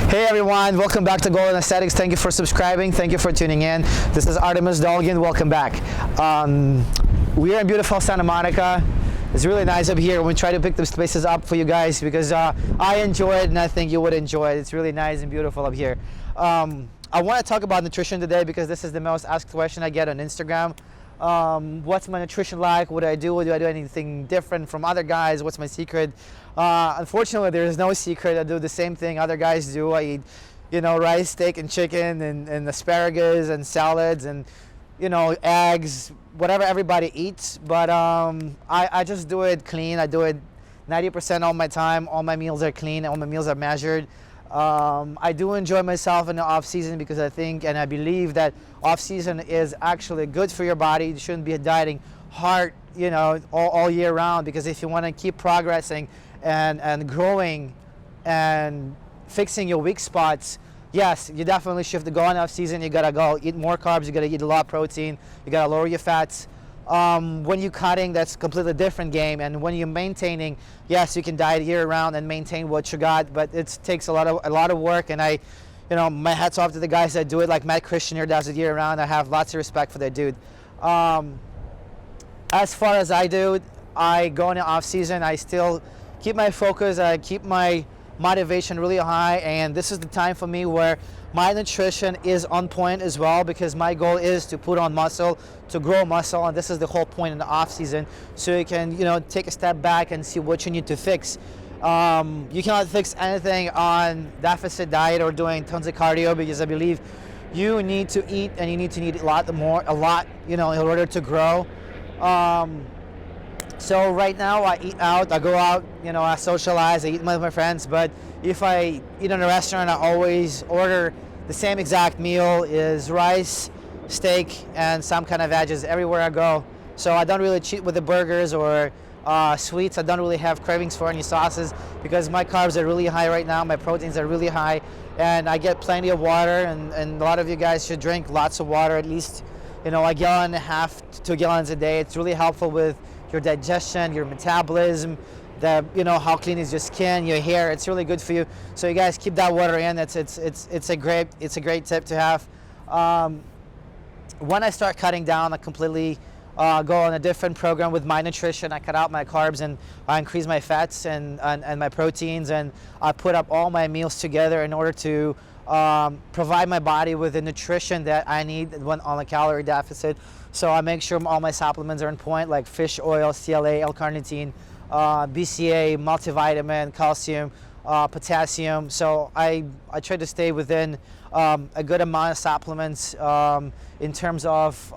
Hey everyone, welcome back to Golden Aesthetics. Thank you for subscribing. Thank you for tuning in. This is Artemis Dolgin. Welcome back. We are in beautiful Santa Monica. It's really nice up here. We try to pick the spaces up for you guys because I enjoy it and I think you would enjoy it. It's really nice and beautiful up here. I want to talk about nutrition today because this is the most asked question I get on Instagram. What's my nutrition like? What do I do? Do I do anything different from other guys? What's my secret? Unfortunately, there is no secret. I do the same thing other guys do. I eat, rice, steak, and chicken, and asparagus, and salads, and, eggs, whatever everybody eats. But I just do it clean. I do it 90% all my time. All my meals are clean. All my meals are measured. I do enjoy myself in the off season because I think and I believe that off season is actually good for your body. You shouldn't be dieting hard, all year round, because if you want to keep progressing and growing and fixing your weak spots, yes, you definitely should go on off season. You gotta go eat more carbs. You gotta eat a lot of protein. You gotta lower your fats. When you're cutting, that's a completely different game. And when you're maintaining, yes, you can diet year round and maintain what you got, but it takes a lot of work. And my hats off to the guys that do it, like Matt Christian here does it year round. I have lots of respect for that dude. As far as I do, I go in the off season. I still keep my focus. I keep my motivation really high, and this is the time for me where my nutrition is on point as well, because my goal is to put on muscle, to grow muscle, and this is the whole point in the off season, so you can take a step back and see what you need to fix. You cannot fix anything on deficit diet or doing tons of cardio, because I believe you need to eat, and you need to eat a lot in order to grow. So right now I eat out, I go out, I socialize, I eat with my friends, but if I eat in a restaurant, I always order the same exact meal, is rice, steak, and some kind of veggies everywhere I go. So I don't really cheat with the burgers or sweets. I don't really have cravings for any sauces because my carbs are really high right now, my proteins are really high, and I get plenty of water, and a lot of you guys should drink lots of water, at least a gallon and a half to 2 gallons a day. It's really helpful with your digestion, your metabolism, how clean is your skin, your hair. It's really good for you. So you guys keep that water in. It's a great tip to have. When I start cutting down, I completely go on a different program with my nutrition. I cut out my carbs and I increase my fats and my proteins, and I put up all my meals together in order to provide my body with the nutrition that I need when on a calorie deficit. So I make sure all my supplements are on point, like fish oil, CLA, L-carnitine, BCA, multivitamin, calcium, potassium. So I try to stay within a good amount of supplements in terms of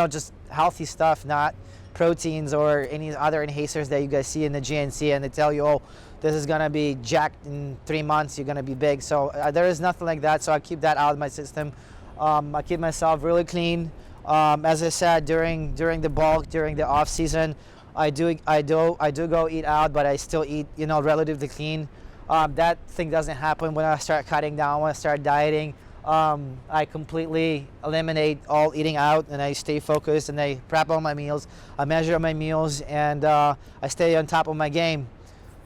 just healthy stuff, not proteins or any other enhancers that you guys see in the GNC, and they tell you, oh, this is gonna be jacked in 3 months, you're gonna be big. So there is nothing like that. So I keep that out of my system. I keep myself really clean. As I said, during the bulk, during the off season, I do go eat out, but I still eat relatively clean. That thing doesn't happen when I start cutting down, when I start dieting. I completely eliminate all eating out, and I stay focused, and I prep all my meals, I measure my meals, and I stay on top of my game.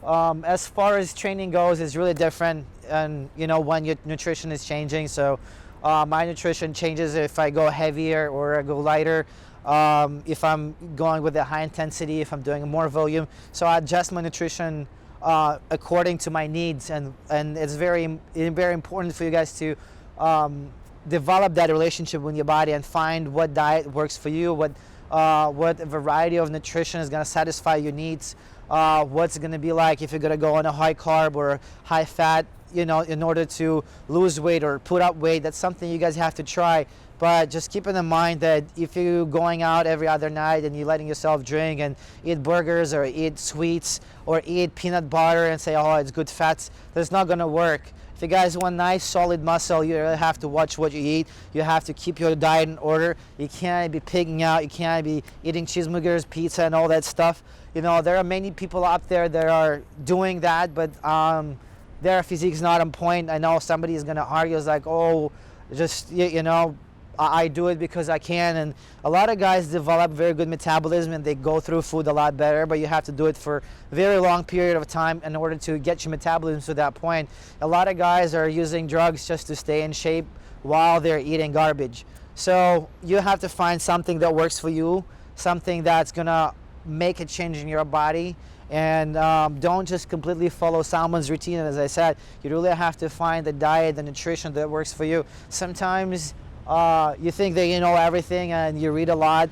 As far as training goes, it's really different, and when your nutrition is changing. So my nutrition changes if I go heavier or I go lighter, if I'm going with a high intensity, if I'm doing more volume. So I adjust my nutrition according to my needs, and it's very important for you guys to develop that relationship with your body and find what diet works for you, what variety of nutrition is going to satisfy your needs, what's going to be like if you're going to go on a high carb or high fat, in order to lose weight or put up weight. That's something you guys have to try. But just keep in mind that if you're going out every other night and you're letting yourself drink and eat burgers or eat sweets or eat peanut butter and say, oh, it's good fats, that's not going to work. If you guys want nice solid muscle, you really have to watch what you eat. You have to keep your diet in order. You can't be pigging out. You can't be eating cheeseburgers, pizza, and all that stuff. There are many people out there that are doing that, but their physique is not on point. I know somebody is going to argue, it's like, oh, just, I do it because I can, and a lot of guys develop very good metabolism and they go through food a lot better, but you have to do it for a very long period of time in order to get your metabolism to that point. A lot of guys are using drugs just to stay in shape while they're eating garbage. So you have to find something that works for you, something that's gonna make a change in your body, and don't just completely follow someone's routine. As I said, you really have to find the diet, the nutrition that works for you. Sometimes you think that you know everything and you read a lot,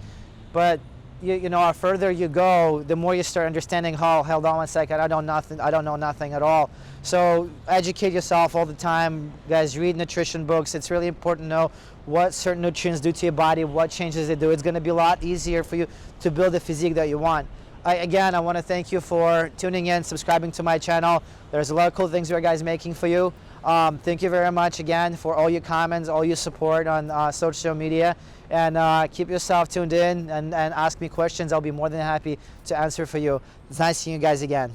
but you know, the further you go, the more you start understanding, oh, hold on one second, I don't know nothing at all. So educate yourself all the time, guys. Read nutrition books. It's really important to know what certain nutrients do to your body, what changes they do. It's going to be a lot easier for you to build the physique that you want. Again, I want to thank you for tuning in, subscribing to my channel. There's a lot of cool things you guys making for you. Thank you very much again for all your comments, all your support on social media, and keep yourself tuned in and ask me questions. I'll be more than happy to answer for you. It's nice seeing you guys again.